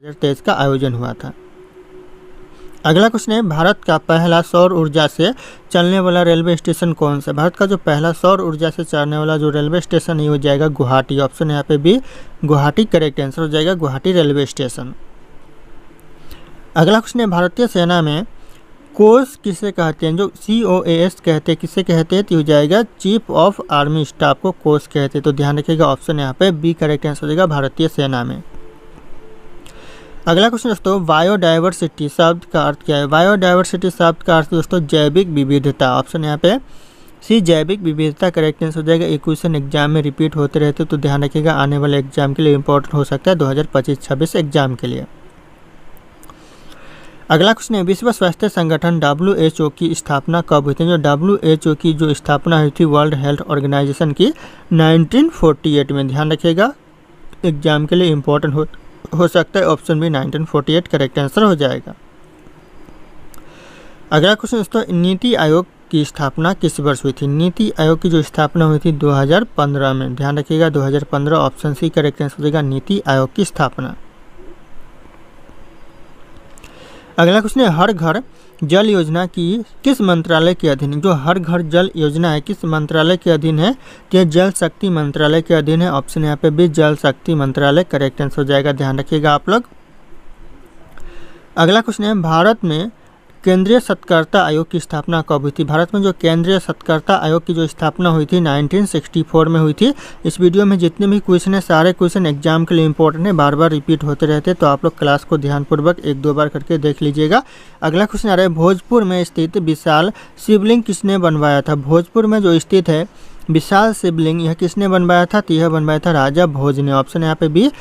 2023 का आयोजन हुआ था। अगला क्वेश्चन है, भारत का पहला सौर ऊर्जा से चलने वाला रेलवे स्टेशन कौन सा? भारत का जो पहला सौर ऊर्जा से चलने वाला जो रेलवे स्टेशन है हो जाएगा गुवाहाटी। ऑप्शन यहाँ पे बी गुवाहाटी करेक्ट आंसर हो जाएगा, गुवाहाटी रेलवे स्टेशन। अगला क्वेश्चन है, भारतीय सेना में कोस किसे कहते हैं? जो COAS कहते हैं किसे कहते हैं? तो हो जाएगा चीफ ऑफ आर्मी स्टाफ को कोस कहते हैं। तो ध्यान रखिएगा, ऑप्शन यहाँ पे बी करेक्ट आंसर हो जाएगा, भारतीय सेना में। अगला क्वेश्चन दोस्तों, बायोडाइवर्सिटी शब्द का अर्थ क्या है? बायोडाइवर्सिटी शब्द का अर्थ दोस्तों जैविक विविधता। ऑप्शन यहाँ पे सी जैविक विविधता करेक्ट आंसर हो जाएगा। ये क्वेश्चन एग्जाम में रिपीट होते रहते तो ध्यान रखिएगा, आने वाले एग्जाम के लिए इंपॉर्टेंट हो सकता है 2025-26 एग्जाम के लिए। अगला क्वेश्चन है, विश्व स्वास्थ्य संगठन WHO की स्थापना कब हुई थी? जो WHO की जो स्थापना हुई थी वर्ल्ड हेल्थ ऑर्गेनाइजेशन की 1948 में। ध्यान रखिएगा, एग्जाम के लिए इंपॉर्टेंट हो सकता है। ऑप्शन बी 1948 करेक्ट आंसर हो जाएगा। अगला क्वेश्चन दोस्तों, नीति आयोग की स्थापना किस वर्ष हुई थी? नीति आयोग की जो स्थापना हुई थी 2015 में। ध्यान रखिएगा 2015 ऑप्शन सी करेक्ट आंसर हो जाएगा, नीति आयोग की स्थापना। अगला क्वेश्चन है, हर घर जल योजना की किस मंत्रालय के अधीन? जो हर घर जल योजना है किस मंत्रालय के अधीन है? यह जल शक्ति मंत्रालय के अधीन है। ऑप्शन यहाँ पे भी जल शक्ति मंत्रालय करेक्ट आंसर हो जाएगा, ध्यान रखिएगा आप लोग। अगला क्वेश्चन है, भारत में केंद्रीय सत्कर्ता आयोग की स्थापना कब हुई थी? भारत में जो केंद्रीय सत्कर्ता आयोग की जो स्थापना हुई थी 1964 में हुई थी। इस वीडियो में जितने भी क्वेश्चन है सारे क्वेश्चन एग्जाम के लिए इंपॉर्टेंट है, बार बार रिपीट होते रहते हैं, तो आप लोग क्लास को ध्यानपूर्वक 1-2 बार करके देख लीजिएगा। अगला क्वेश्चन आ रहा है, भोजपुर में स्थित विशाल शिवलिंग किसने बनवाया था? भोजपुर में जो स्थित है विशाल शिवलिंग यह किसने बनवाया था? तो यह बनवाया था राजा भोज ने। ऑप्शन यहाँ पे भी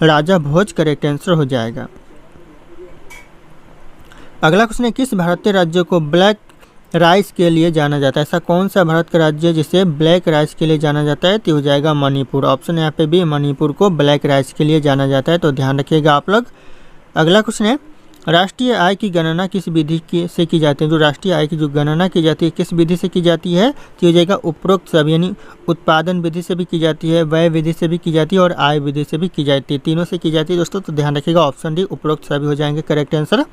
राजा भोज करेक्ट आंसर हो जाएगा। अगला क्वेश्चन है, किस भारतीय राज्य को ब्लैक राइस के लिए जाना जाता है? ऐसा कौन सा भारत का राज्य है जिसे ब्लैक राइस के लिए जाना जाता है? तो हो जाएगा मणिपुर। ऑप्शन यहाँ पे भी मणिपुर को ब्लैक राइस के लिए जाना जाता है, तो ध्यान रखिएगा आप लोग। अगला क्वेश्चन है, राष्ट्रीय आय की गणना किस विधि से की जाती है? जो राष्ट्रीय आय की जो गणना की जाती है किस विधि से की जाती है? तो हो जाएगा उपरोक्त सभी, यानी उत्पादन विधि से भी की जाती है, व्यय विधि से भी की जाती है और आय विधि से भी की जाती है, तीनों से की जाती है दोस्तों। तो ध्यान रखिएगा, ऑप्शन डी उपरोक्त सभी हो जाएंगे करेक्ट आंसर।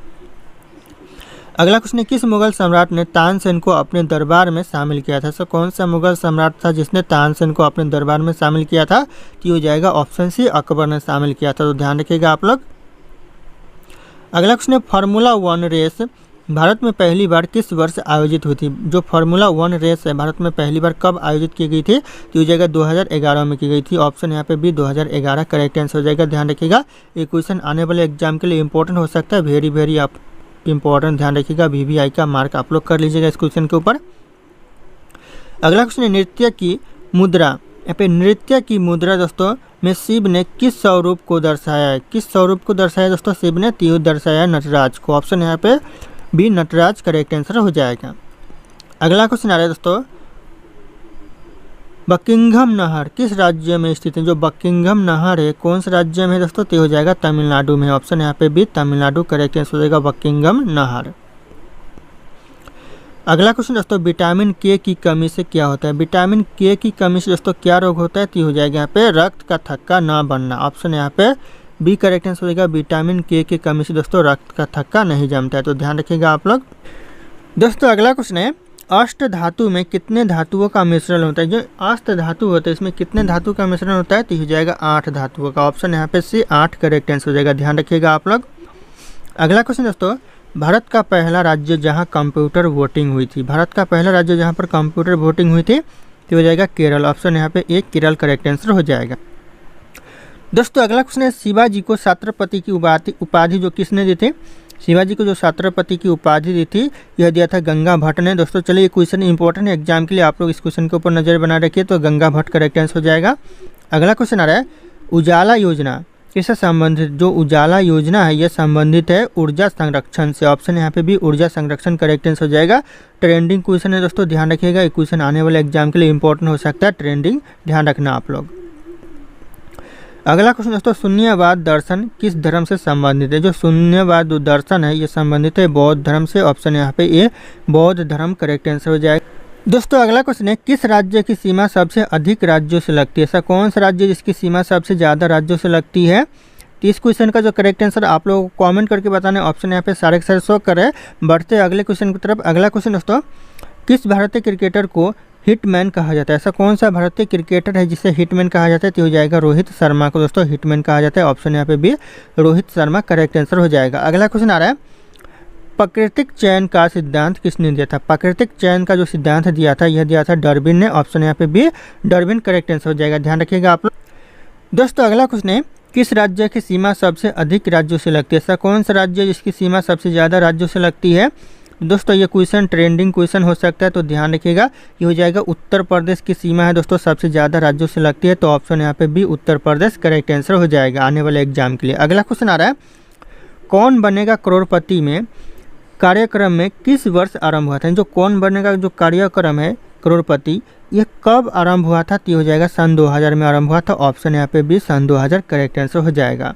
अगला क्वेश्चन है, किस मुगल सम्राट ने तानसेन को अपने दरबार में शामिल किया था? सो कौन सा मुगल सम्राट था जिसने तानसेन को अपने दरबार में शामिल किया था? तो हो जाएगा ऑप्शन सी अकबर ने शामिल किया था, तो ध्यान रखिएगा आप लोग। अगला क्वेश्चन है, फार्मूला 1 रेस भारत में पहली बार किस वर्ष आयोजित हुई थी? जो फार्मूला 1 रेस है भारत में पहली बार कब आयोजित की गई थी? तो हो जाएगा 2011 में की गई थी। ऑप्शन यहाँ पे भी 2011 करेक्ट आंसर हो जाएगा, ध्यान रखिएगा। ये क्वेश्चन आने वाले एग्जाम के लिए इंपॉर्टेंट हो सकता है, वेरी आप इंपॉर्टेंट, ध्यान रखिएगा। VVI का मार्क आप लोग कर लीजिएगा इस क्वेश्चन के ऊपर। अगला क्वेश्चन है, नृत्य की मुद्रा, यहाँ पे नृत्य की मुद्रा दोस्तों में शिव ने किस स्वरूप को दर्शाया है? किस स्वरूप को दर्शाया दोस्तों शिव ने? तो दर्शाया नटराज को। ऑप्शन यहाँ पे भी नटराज करेक्ट आंसर हो जाएगा। अगला क्वेश्चन आ रहा है दोस्तों, बकिंघम नहर किस राज्य में स्थित है? जो बकिंघम नहर है कौन से राज्य में है दोस्तों? तो हो जाएगा तमिलनाडु में। ऑप्शन यहाँ पे भी तमिलनाडु करेक्ट आंसर हो जाएगा, बकिंघम नहर। अगला क्वेश्चन दोस्तों, विटामिन के की कमी से क्या होता है? विटामिन के की कमी से दोस्तों क्या रोग होता है? तो हो जाएगा यहाँ पे रक्त का थक्का ना बनना। ऑप्शन यहाँ पे बी करेक्ट आंसर हो जाएगा, विटामिन के की कमी से दोस्तों रक्त का थक्का नहीं जमता है, तो ध्यान रखिएगा आप लोग। दोस्तों अगला क्वेश्चन है, अष्ट धातु में कितने धातुओं का मिश्रण होता है? जो अष्ट धातु होता है इसमें कितने धातु का मिश्रण होता है? तो हो जाएगा 8 धातुओं का। ऑप्शन यहाँ पे सी 8 करेक्ट आंसर हो जाएगा, ध्यान रखिएगा आप लोग। अगला क्वेश्चन दोस्तों, भारत का पहला राज्य जहां कंप्यूटर वोटिंग हुई थी, भारत का पहला राज्य जहां पर कंप्यूटर वोटिंग हुई थी तो हो जाएगा केरल। ऑप्शन यहाँ पे एक केरल करेक्ट आंसर हो जाएगा। दोस्तों अगला क्वेश्चन है, शिवाजी को छत्रपति की उपाधि जो किसने दी थी? शिवाजी को जो छत्रपति की उपाधि दी थी यह दिया था गंगा भट्ट ने। दोस्तों चलिए ये क्वेश्चन इंपॉर्टेंट है एग्जाम के लिए, आप लोग इस क्वेश्चन के ऊपर नजर बना रखिए, तो गंगा भट्ट करेक्ट आंसर हो जाएगा। अगला क्वेश्चन आ रहा है, उजाला योजना इससे संबंधित, जो उजाला योजना है यह संबंधित है ऊर्जा संरक्षण से। ऑप्शन यहाँ पे भी ऊर्जा संरक्षण करेक्ट आंसर हो जाएगा। ट्रेंडिंग क्वेश्चन है दोस्तों, ध्यान रखिएगा, ये क्वेश्चन आने वाले एग्जाम के लिए इंपॉर्टेंट हो सकता है, ट्रेंडिंग ध्यान रखना आप लोग। अगला क्वेश्चन दोस्तों, शून्यवाद दर्शन किस धर्म से संबंधित है? जो शून्यवाद दर्शन है ये संबंधित है बौद्ध धर्म से। ऑप्शन यहाँ पे ये बौद्ध धर्म करेक्ट आंसर हो जाएगा। दोस्तों अगला क्वेश्चन है, किस राज्य की सीमा सबसे अधिक राज्यों से लगती है? ऐसा कौन सा राज्य जिसकी सीमा सबसे ज़्यादा राज्यों से लगती है? तो इस क्वेश्चन का जो करेक्ट आंसर आप लोगों को कमेंट करके बताना है। ऑप्शन यहाँ पे सारे के सारे शो कर रहे हैं। बढ़ते हैं अगले क्वेश्चन की तरफ। अगला क्वेश्चन दोस्तों, किस भारतीय क्रिकेटर को हिटमैन कहा जाता है? ऐसा कौन सा भारतीय क्रिकेटर है जिसे हिटमैन कहा जाता है? तो हो जाएगा रोहित शर्मा को दोस्तों हिटमैन कहा जाता है। ऑप्शन यहाँ पे भी रोहित शर्मा करेक्ट आंसर हो जाएगा। अगला क्वेश्चन आ रहा है, प्राकृतिक चयन का सिद्धांत किसने दिया था? प्राकृतिक चयन का जो सिद्धांत दिया था यह दिया था डार्विन ने। ऑप्शन यहाँ पे भी डार्विन करेक्ट आंसर हो जाएगा, ध्यान रखिएगा आप लोग। दोस्तों अगला क्वेश्चन है, किस राज्य की सीमा सबसे अधिक राज्यों से लगती है? ऐसा कौन सा राज्य है जिसकी सीमा सबसे ज़्यादा राज्यों से लगती है? दोस्तों ये क्वेश्चन ट्रेंडिंग क्वेश्चन हो सकता है, तो ध्यान रखिएगा। ये हो जाएगा उत्तर प्रदेश की सीमा है दोस्तों सबसे ज़्यादा राज्यों से लगती है, तो ऑप्शन यहाँ पे भी उत्तर प्रदेश करेक्ट आंसर हो जाएगा आने वाले एग्जाम के लिए। अगला क्वेश्चन आ रहा है, कौन बनेगा करोड़पति में कार्यक्रम में किस वर्ष आरंभ हुआ था? जो कौन बनेगा जो कार्यक्रम है करोड़पति, यह कब आरंभ हुआ था? तो हो जाएगा सन 2000 में आरंभ हुआ था। ऑप्शन यहाँ पे भी सन 2000 करेक्ट आंसर हो जाएगा।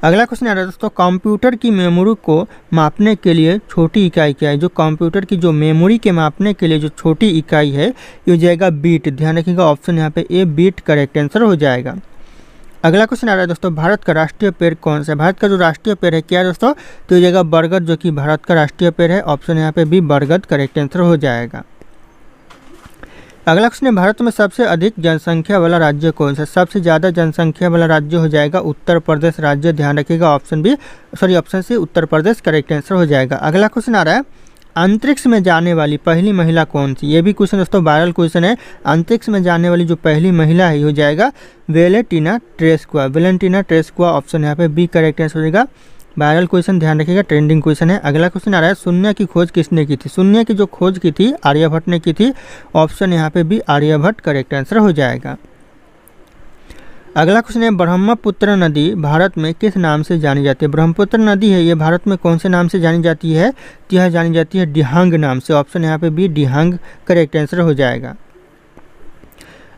अगला क्वेश्चन आ रहा है दोस्तों, कंप्यूटर की मेमोरी को मापने के लिए छोटी इकाई क्या है? जो कंप्यूटर की जो मेमोरी के मापने के लिए जो छोटी इकाई है ये हो जाएगा बीट, ध्यान रखिएगा। ऑप्शन यहाँ पे ए बीट करेक्ट आंसर हो जाएगा। अगला क्वेश्चन आ रहा है दोस्तों, भारत का राष्ट्रीय पेड़ कौन सा है? भारत का जो राष्ट्रीय पेड़ है क्या है दोस्तों? तो हो जाएगा बरगद, जो कि भारत का राष्ट्रीय पेड़ है। ऑप्शन यहाँ पे भी बरगद करेक्ट आंसर हो जाएगा। अगला क्वेश्चन है, भारत में सबसे अधिक जनसंख्या वाला राज्य कौन सा? सबसे ज़्यादा जनसंख्या वाला राज्य हो जाएगा उत्तर प्रदेश राज्य, ध्यान रखिएगा। Option C Uttar Pradesh correct answer हो जाएगा। अगला क्वेश्चन आ रहा है, अंतरिक्ष में जाने वाली पहली महिला कौन सी? ये भी क्वेश्चन दोस्तों वायरल क्वेश्चन है। अंतरिक्ष में जाने वाली जो पहली महिला है हो जाएगा वेलेंटिना ट्रेस्कुआ। ऑप्शन यहाँ पे बी करेक्ट आंसर हो जाएगा। वायरल क्वेश्चन, ध्यान रखिएगा, ट्रेंडिंग क्वेश्चन है। अगला क्वेश्चन आ रहा है, शून्य की खोज किसने की थी? शून्य की जो खोज की थी आर्यभट्ट ने की थी। ऑप्शन यहाँ पे भी आर्यभट्ट करेक्ट आंसर हो जाएगा। अगला क्वेश्चन है, ब्रह्मपुत्र नदी भारत में किस नाम से जानी जाती है? ब्रह्मपुत्र नदी है ये भारत में कौन से नाम से जानी जाती है? तो यह जानी जाती है दिहांग नाम से। ऑप्शन यहाँ पे भी दिहांग करेक्ट आंसर हो जाएगा।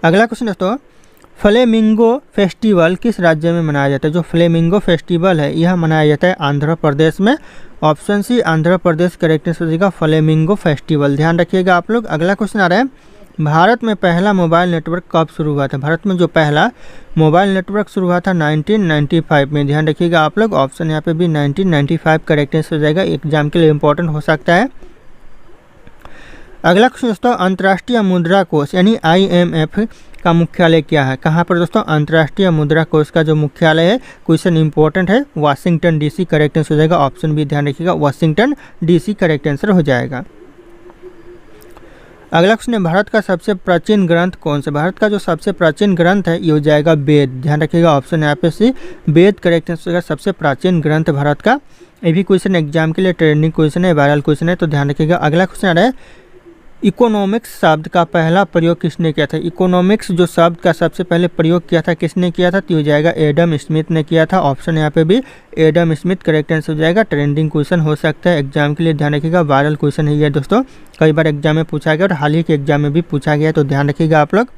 अगला क्वेश्चन दोस्तों, फ्लेमिंगो फेस्टिवल किस राज्य में मनाया जाता है? जो फ्लेमिंगो फेस्टिवल है यह मनाया जाता है आंध्र प्रदेश में। Option C Andhra Pradesh correct answer हो जाएगा फ्लेमिंगो फेस्टिवल, ध्यान रखिएगा आप लोग। अगला क्वेश्चन आ रहा है, भारत में पहला मोबाइल नेटवर्क कब शुरू हुआ था? भारत में जो पहला मोबाइल नेटवर्क शुरू हुआ था 1995 में, ध्यान रखिएगा आप लोग। ऑप्शन यहाँ पे भी 1995 करेक्ट आंसर हो जाएगा, एग्जाम के लिए इंपॉर्टेंट हो सकता है। अगला क्वेश्चन दोस्तों, अंतर्राष्ट्रीय मुद्रा कोष यानी IMF का मुख्यालय क्या है? कहाँ पर दोस्तों? अंतर्राष्ट्रीय मुद्रा कोष का जो मुख्यालय है, क्वेश्चन इंपॉर्टेंट है, वाशिंगटन DC करेक्ट आंसर हो जाएगा। ऑप्शन भी ध्यान रखिएगा, वाशिंगटन DC करेक्ट आंसर हो जाएगा। अगला क्वेश्चन है, भारत का सबसे प्राचीन ग्रंथ कौन सा? भारत का जो सबसे प्राचीन ग्रंथ है ये हो जाएगा वेद, ध्यान रखिएगा। ऑप्शन यहाँ पे सी वेद करेक्ट आंसर होगा, सबसे प्राचीन ग्रंथ भारत का। ये भी क्वेश्चन एग्जाम के लिए ट्रेंडिंग क्वेश्चन है, वायरल क्वेश्चन है, तो ध्यान रखिएगा। अगला क्वेश्चन आ रहा है, इकोनॉमिक्स शब्द का पहला प्रयोग किसने किया था? इकोनॉमिक्स जो शब्द का सबसे पहले प्रयोग किया था किसने किया था? तो हो जाएगा एडम स्मिथ ने किया था। ऑप्शन यहाँ पे भी एडम स्मिथ करेक्ट आंसर हो जाएगा। ट्रेंडिंग क्वेश्चन हो सकता है एग्जाम के लिए, ध्यान रखिएगा। वायरल क्वेश्चन है ये दोस्तों, कई बार एग्जाम में पूछा गया और हाल ही के एग्जाम में भी पूछा गया, तो ध्यान रखिएगा आप लोग।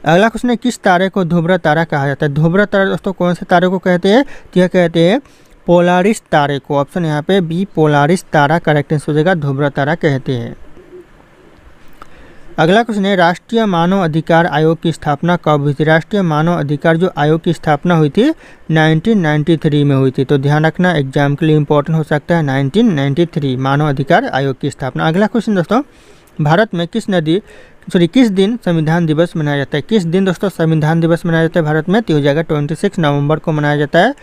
अगला क्वेश्चन है, किस तारे को ध्रुव तारा कहा जाता है? ध्रुव तारा दोस्तों कौन से तारे को कहते हैं? तो यह कहते हैं पोलारिस तारे को। ऑप्शन यहाँ पे बी पोलारिस तारा करेक्ट आंसर हो जाएगा, ध्रुव तारा कहते हैं। अगला क्वेश्चन है, राष्ट्रीय मानव अधिकार आयोग की स्थापना कब हुई थी? राष्ट्रीय मानव अधिकार जो आयोग की स्थापना हुई थी 1993 में हुई थी, तो ध्यान रखना एग्जाम के लिए इंपॉर्टेंट हो सकता है। 1993 मानव अधिकार आयोग की स्थापना। अगला क्वेश्चन दोस्तों, भारत में किस दिन संविधान दिवस मनाया जाता है? किस दिन दोस्तों संविधान दिवस मनाया जाता है भारत में? तो हो जाएगा 26 नवंबर को मनाया जाता है।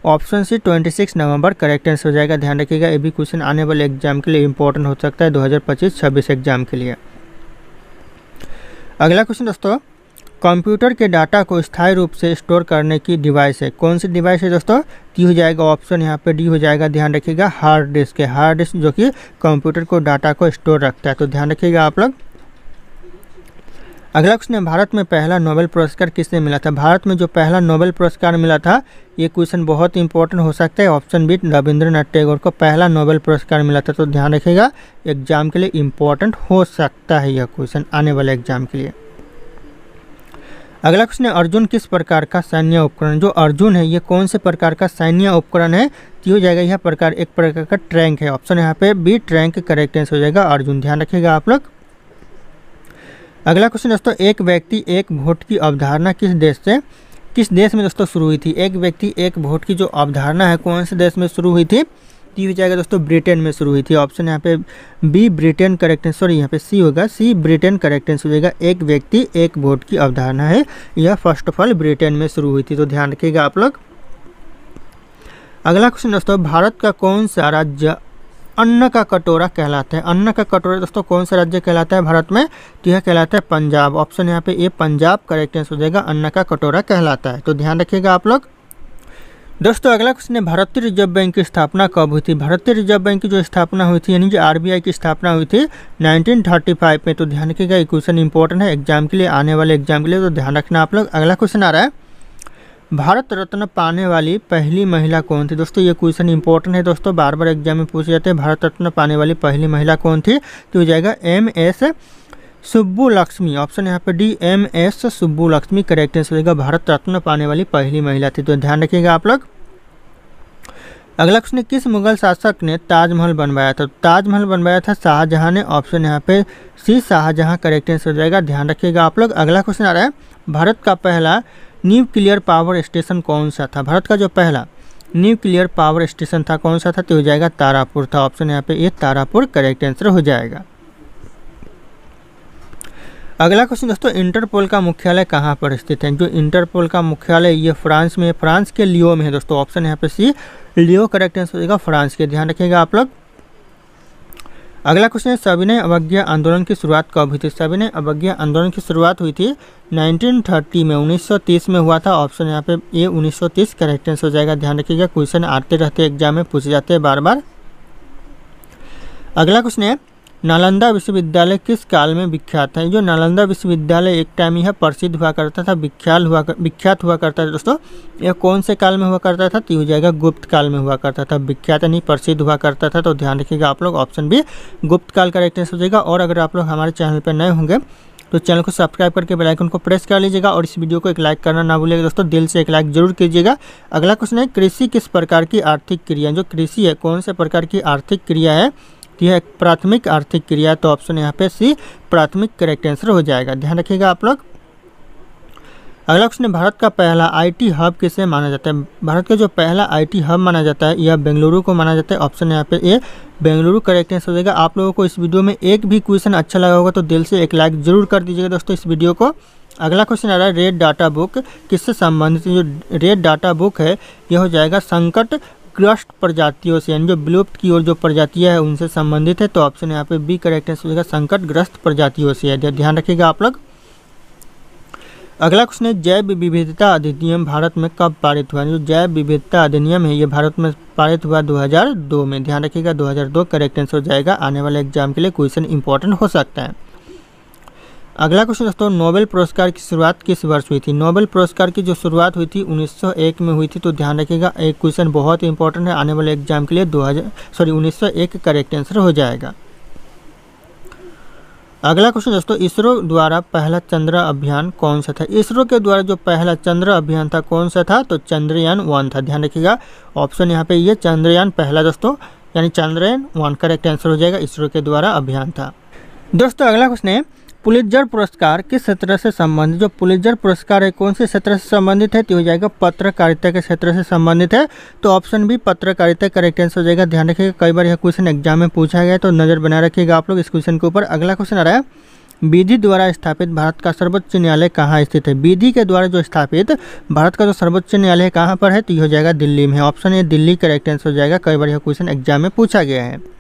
ऑप्शन सी 26 नवंबर करेक्ट आंसर हो जाएगा, ध्यान रखिएगा। ये भी क्वेश्चन आने वाले एग्जाम के लिए इंपॉर्टेंट हो सकता है 2025-26 एग्जाम के लिए। अगला क्वेश्चन दोस्तों, कंप्यूटर के डाटा को स्थायी रूप से स्टोर करने की डिवाइस है, कौन सी डिवाइस है दोस्तों? टी हो जाएगा, ऑप्शन यहाँ पे डी हो जाएगा, ध्यान रखिएगा। हार्ड डिस्क है, हार्ड डिस्क जो कि कंप्यूटर को डाटा को स्टोर रखता है, तो ध्यान रखिएगा आप लोग। अगला क्वेश्चन है, भारत में पहला नोबेल पुरस्कार किसने मिला था? भारत में जो पहला नोबेल पुरस्कार मिला था, ये क्वेश्चन बहुत इंपॉर्टेंट हो सकता है। ऑप्शन बी रविंद्रनाथ टैगोर को पहला नोबेल पुरस्कार मिला था, तो ध्यान रखिएगा एग्जाम के लिए इंपॉर्टेंट हो सकता है यह क्वेश्चन आने वाले एग्जाम के लिए। अगला क्वेश्चन है, अर्जुन किस प्रकार का सैन्य उपकरण? जो अर्जुन है ये कौन से प्रकार का सैन्य उपकरण है? तो हो जाएगा यह प्रकार एक प्रकार का टैंक है। ऑप्शन यहाँ पे बी टैंक करेक्ट आंसर हो जाएगा अर्जुन, ध्यान रखिएगा आप लोग। अगला क्वेश्चन दोस्तों, एक व्यक्ति एक वोट की अवधारणा किस देश में दोस्तों शुरू हुई थी? एक व्यक्ति एक वोट की जो अवधारणा है कौन से देश में शुरू हुई थी? तो हो जाएगा दोस्तों ब्रिटेन में शुरू हुई थी। ऑप्शन यहाँ पे B Britain correct answer, sorry यहाँ पे सी होगा, सी ब्रिटेन करेक्ट आंसर हो जाएगा। एक व्यक्ति एक वोट की अवधारणा है, यह फर्स्ट ऑफ ऑल ब्रिटेन में शुरू हुई थी, तो ध्यान रखिएगा आप लोग। अगला क्वेश्चन दोस्तों, भारत का कौन सा राज्य अन्न का कटोरा कहलाता है? अन्न का कटोरा दोस्तों कौन सा राज्य कहलाता है भारत में? तो यह कहलाता है पंजाब। ऑप्शन यहाँ पे ए पंजाब करेक्ट आंसर हो जाएगा, अन्न का कटोरा कहलाता है, तो ध्यान रखिएगा आप लोग। दोस्तों अगला क्वेश्चन है, भारतीय रिजर्व बैंक की स्थापना कब हुई थी? भारतीय रिजर्व बैंक की जो स्थापना हुई थी यानी कि आरबीआई की स्थापना हुई थी 1935 में, तो ध्यान रखिएगा ये क्वेश्चन इंपॉर्टेंट है एग्जाम के लिए, आने वाले एग्जाम के लिए, तो ध्यान रखना आप लोग। अगला क्वेश्चन आ रहा है, भारत रत्न पाने वाली पहली महिला कौन थी? दोस्तों ये क्वेश्चन इंपॉर्टेंट है दोस्तों, बार बार एग्जाम में पूछे जाते हैं। भारत रत्न पाने वाली पहली महिला कौन थी? तो हो जाएगा MS सुब्बुलक्ष्मी। ऑप्शन यहाँ पे D MS Subbulakshmi correct answer हो जाएगा, भारत रत्न पाने वाली पहली महिला थी, तो ध्यान रखिएगा आप लोग। अगला क्वेश्चन, किस मुगल शासक ने ताजमहल बनवाया था? ताजमहल बनवाया था शाहजहां ने। ऑप्शन यहाँ पे सी शाहजहां करेक्ट आंसर हो जाएगा, ध्यान रखिएगा आप लोग। अगला क्वेश्चन आ रहा है, भारत का पहला न्यूक्लियर पावर स्टेशन कौन सा था? भारत का जो पहला न्यूक्लियर पावर स्टेशन था कौन सा था? तो हो जाएगा तारापुर था। ऑप्शन यहाँ पे ये तारापुर करेक्ट आंसर हो जाएगा। अगला क्वेश्चन दोस्तों, इंटरपोल का मुख्यालय कहाँ पर स्थित है? जो इंटरपोल का मुख्यालय ये फ्रांस में, फ्रांस के लियो में है दोस्तों। ऑप्शन यहाँ पे सी लियो करेक्ट आंसर हो जाएगा, फ्रांस के, ध्यान रखिएगा आप लोग। अगला क्वेश्चन है, सविनय अवज्ञा आंदोलन की शुरुआत कब हुई थी? सविनय अवज्ञा आंदोलन की शुरुआत हुई थी 1930 में, 1930 में हुआ था। ऑप्शन यहाँ पे ए 1930 करेक्ट आंसर हो जाएगा, ध्यान रखिएगा, क्वेश्चन आते रहते एग्जाम में पूछे जाते हैं बार बार। अगला क्वेश्चन है, नालंदा विश्वविद्यालय किस काल में विख्यात है? जो नालंदा विश्वविद्यालय एक टाइम यह प्रसिद्ध हुआ करता था, विख्यात हुआ करता था दोस्तों, यह कौन से काल में हुआ करता था? तो हो जाएगा गुप्त काल में हुआ करता था, विख्यात नहीं प्रसिद्ध हुआ करता था, तो ध्यान रखिएगा आप लोग। ऑप्शन बी गुप्त काल का करेक्ट आंसर हो जाएगा। और अगर आप लोग हमारे चैनल पर नए होंगे तो चैनल को सब्सक्राइब करके बेल आइकन को प्रेस कर लीजिएगा और इस वीडियो को एक लाइक करना ना भूलिएगा दोस्तों, दिल से एक लाइक जरूर कीजिएगा। अगला क्वेश्चन है, कृषि किस प्रकार की आर्थिक क्रिया? जो कृषि है कौन से प्रकार की आर्थिक क्रिया है? यह एक प्राथमिक आर्थिक क्रिया, तो ऑप्शन यहाँ पे सी प्राथमिक करेक्ट आंसर हो जाएगा, ध्यान रखिएगा आप लोग। अगला क्वेश्चन है, भारत का पहला IT हब किसे माना जाता है? भारत का जो पहला IT हब माना जाता है यह बेंगलुरु को माना जाता है। ऑप्शन यहाँ पे ए बेंगलुरु करेक्ट आंसर हो जाएगा। आप लोगों को इस वीडियो में एक भी क्वेश्चन अच्छा लगा होगा तो दिल से एक लाइक जरूर कर दीजिएगा दोस्तों इस वीडियो को। अगला क्वेश्चन आ रहा है, रेड डाटा बुक किससे संबंधित है? जो रेड डाटा बुक है यह हो जाएगा संकट ग्रस्त प्रजातियों से, यानी जो विलुप्त की ओर जो प्रजातियां है उनसे संबंधित है, तो ऑप्शन यहाँ पे बी करेक्ट आंसर हो जाएगा, संकटग्रस्त प्रजातियों से है, ध्यान रखिएगा आप लोग। अगला क्वेश्चन है, जैव विविधता अधिनियम भारत में कब पारित हुआ? जो जैव विविधता अधिनियम है ये भारत में पारित हुआ 2002 में, ध्यान रखिएगा 2002 करेक्ट आंसर हो जाएगा, आने वाले एग्जाम के लिए क्वेश्चन इंपॉर्टेंट हो सकता है। अगला क्वेश्चन दोस्तों, नोबेल पुरस्कार की शुरुआत किस वर्ष हुई थी? नोबेल पुरस्कार की जो शुरुआत हुई थी 1901 में हुई थी, तो ध्यान रखिएगा एक क्वेश्चन बहुत इंपॉर्टेंट है आने वाले एग्जाम के लिए, 1901 करेक्ट आंसर हो जाएगा। अगला क्वेश्चन दोस्तों, इसरो द्वारा पहला चंद्र अभियान कौन सा था? इसरो के द्वारा जो पहला चंद्र अभियान था कौन सा था? तो चंद्रयान 1 था, ध्यान रखिएगा। ऑप्शन यहाँ पे ये चंद्रयान पहला दोस्तों, यानी चंद्रयान 1 करेक्ट आंसर हो जाएगा, इसरो के द्वारा अभियान था। दोस्तों अगला क्वेश्चन है, पुलित्जर पुरस्कार किस क्षेत्र से संबंधित? जो पुलित्जर पुरस्कार है कौन से क्षेत्र से संबंधित है? तो हो जाएगा पत्रकारिता के क्षेत्र से संबंधित है, तो ऑप्शन भी पत्रकारिता करेक्ट आंसर हो जाएगा, ध्यान रखिएगा। कई बार यह क्वेश्चन एग्जाम में पूछा गया तो नज़र बनाए रखिएगा आप लोग इस क्वेश्चन के ऊपर। अगला क्वेश्चन आ रहा है, विधि द्वारा स्थापित भारत का सर्वोच्च न्यायालय कहाँ स्थित है? विधि के द्वारा जो स्थापित भारत का जो सर्वोच्च न्यायालय कहाँ पर है? तो ये हो जाएगा दिल्ली में, option A Delhi correct answer हो जाएगा, कई बार यह क्वेश्चन एग्जाम में पूछा गया है।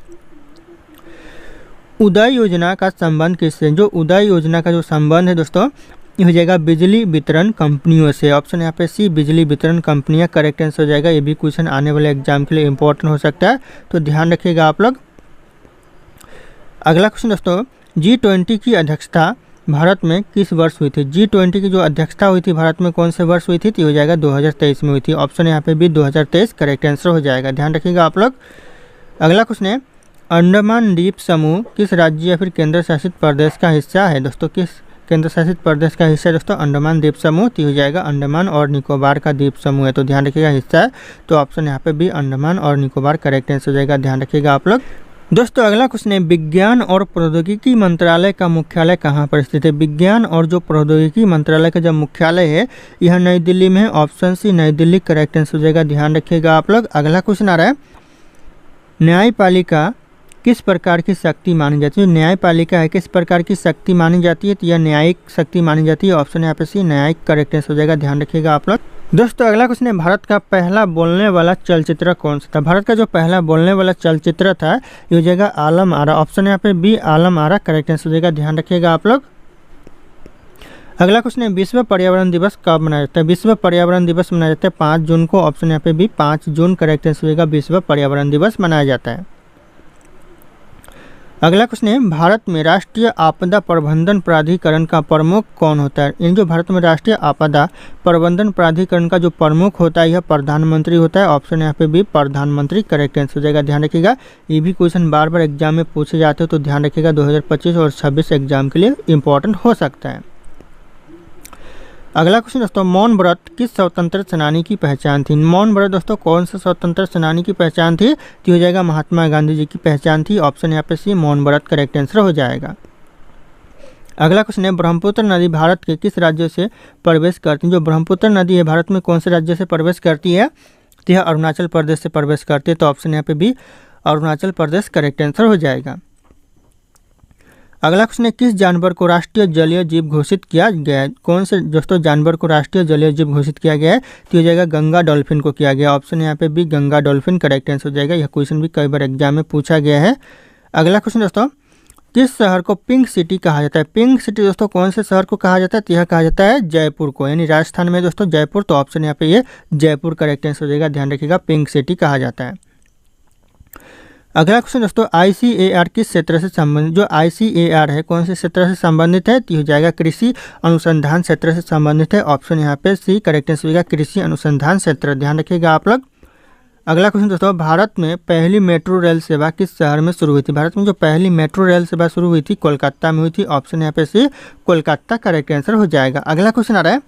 उदय योजना का संबंध किससे? जो उदय योजना का जो संबंध है दोस्तों ये हो जाएगा बिजली वितरण कंपनियों से, ऑप्शन यहाँ पे सी बिजली वितरण कंपनियां करेक्ट आंसर हो जाएगा। ये भी क्वेश्चन आने वाले एग्जाम के लिए इंपॉर्टेंट हो सकता है, तो ध्यान रखिएगा आप लोग। अगला क्वेश्चन दोस्तों, G20 की अध्यक्षता भारत में किस वर्ष हुई थी? G20 की जो अध्यक्षता हुई थी भारत में कौन से वर्ष हुई थी? तो हो जाएगा 2023 में हुई थी, ऑप्शन यहाँ पे भी 2023 करेक्ट आंसर हो जाएगा, ध्यान रखिएगा आप लोग। अगला क्वेश्चन है, अंडमान द्वीप समूह किस राज्य या फिर केंद्र शासित प्रदेश का हिस्सा है? दोस्तों किस केंद्र शासित प्रदेश का हिस्सा है दोस्तों अंडमान द्वीप समूह? तो हो जाएगा अंडमान और निकोबार का द्वीप समूह है, तो ध्यान रखिएगा हिस्सा है, तो ऑप्शन यहाँ पे भी अंडमान और निकोबार करेक्ट आंसर हो जाएगा, ध्यान रखिएगा आप लोग। दोस्तों अगला क्वेश्चन है, विज्ञान और प्रौद्योगिकी मंत्रालय का मुख्यालय कहाँ पर स्थित है? विज्ञान और जो प्रौद्योगिकी मंत्रालय का जो मुख्यालय है यह नई दिल्ली में है। ऑप्शन सी नई दिल्ली करेक्ट आंसर हो जाएगा, ध्यान रखिएगा आप लोग। अगला क्वेश्चन आ रहा है, न्यायपालिका किस प्रकार की शक्ति मानी जाती है? न्यायपालिका है किस प्रकार की शक्ति मानी जाती है? तो यह न्यायिक शक्ति मानी जाती है। ऑप्शन यहाँ पे सी न्यायिक करेक्ट आंसर हो जाएगा, ध्यान रखिएगा आप लोग। दोस्तों अगला क्वेश्चन है, भारत का पहला बोलने वाला चलचित्र कौन सा था? भारत का जो पहला बोलने वाला चलचित्र था ये हो जाएगा आलम आरा। ऑप्शन यहाँ पे B Alam Ara correct answer हो जाएगा, ध्यान रखिएगा आप लोग। अगला क्वेश्चन है, विश्व पर्यावरण दिवस कब मनाया जाता है? विश्व पर्यावरण दिवस मनाया जाता है 5 जून को। ऑप्शन यहाँ पे भी 5 जून करेक्ट आंसर हो जाएगा, विश्व पर्यावरण दिवस मनाया जाता है। अगला क्वेश्चन है, भारत में राष्ट्रीय आपदा प्रबंधन प्राधिकरण का प्रमुख कौन होता है? इन जो भारत में राष्ट्रीय आपदा प्रबंधन प्राधिकरण का जो प्रमुख होता है यह प्रधानमंत्री होता है। ऑप्शन यहाँ पे भी प्रधानमंत्री करेक्ट आंसर हो जाएगा, ध्यान रखिएगा। ये भी क्वेश्चन बार बार एग्जाम में पूछे जाते हो तो ध्यान रखिएगा, 2025 और 26 एग्जाम के लिए इंपॉर्टेंट हो सकता है। अगला क्वेश्चन दोस्तों, मौन व्रत किस स्वतंत्र सेनानी की पहचान थी? मौन व्रत दोस्तों कौन सा स्वतंत्र सेनानी की पहचान थी? तो हो जाएगा महात्मा गांधी जी की पहचान थी। ऑप्शन यहाँ पे सी मौन व्रत करेक्ट आंसर हो जाएगा। अगला क्वेश्चन है, ब्रह्मपुत्र नदी भारत के किस राज्य से प्रवेश करती है? जो ब्रह्मपुत्र नदी है भारत में कौन से राज्य से प्रवेश करती है? तो यह अरुणाचल प्रदेश से प्रवेश करती है। तो ऑप्शन यहाँ पे भी अरुणाचल प्रदेश करेक्ट आंसर हो जाएगा। अगला क्वेश्चन है, किस जानवर को राष्ट्रीय जलीय जीव घोषित किया गया है? कौन से दोस्तों जानवर को राष्ट्रीय जलीय जीव घोषित किया गया है? तो हो जाएगा गंगा डॉल्फिन को किया गया। ऑप्शन यहाँ पे भी गंगा डॉल्फिन करेक्ट आंसर हो जाएगा। यह क्वेश्चन भी कई बार एग्जाम में पूछा गया है। अगला क्वेश्चन दोस्तों, किस शहर को पिंक सिटी कहा जाता है? पिंक सिटी दोस्तों कौन से शहर को कहा जाता है? तो यह कहा जाता है जयपुर को, यानी राजस्थान में दोस्तों जयपुर। तो ऑप्शन यहाँ पे ये जयपुर करेक्ट आंसर हो जाएगा, ध्यान रखिएगा, पिंक सिटी कहा जाता है। अगला क्वेश्चन दोस्तों, ICAR किस क्षेत्र से संबंधित? जो ICAR है कौन से क्षेत्र से संबंधित है? तो हो जाएगा कृषि अनुसंधान क्षेत्र से संबंधित है। ऑप्शन यहाँ पे सी करेक्ट आंसर होगा, कृषि अनुसंधान क्षेत्र, ध्यान रखिएगा आप लोग। अगला क्वेश्चन दोस्तों, भारत में पहली मेट्रो रेल सेवा किस शहर में शुरू हुई थी? भारत में जो पहली मेट्रो रेल सेवा शुरू हुई थी कोलकाता में हुई थी। ऑप्शन यहाँ पे सी कोलकाता करेक्ट आंसर हो जाएगा। अगला क्वेश्चन आ रहा है,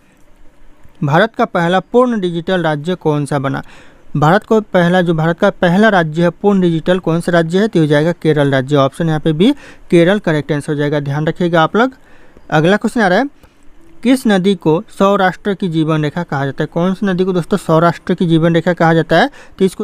भारत का पहला पूर्ण डिजिटल राज्य कौन सा बना? भारत का पहला राज्य है पूर्ण डिजिटल, कौन सा राज्य है? तो हो जाएगा केरल राज्य। ऑप्शन यहाँ पे भी केरल करेक्ट आंसर हो जाएगा, ध्यान रखिएगा आप लोग। अगला क्वेश्चन आ रहा है, किस नदी को सौराष्ट्र की जीवन रेखा कहा जाता है? कौन सी नदी को दोस्तों सौराष्ट्र की जीवन रेखा कहा जाता है? तो इसको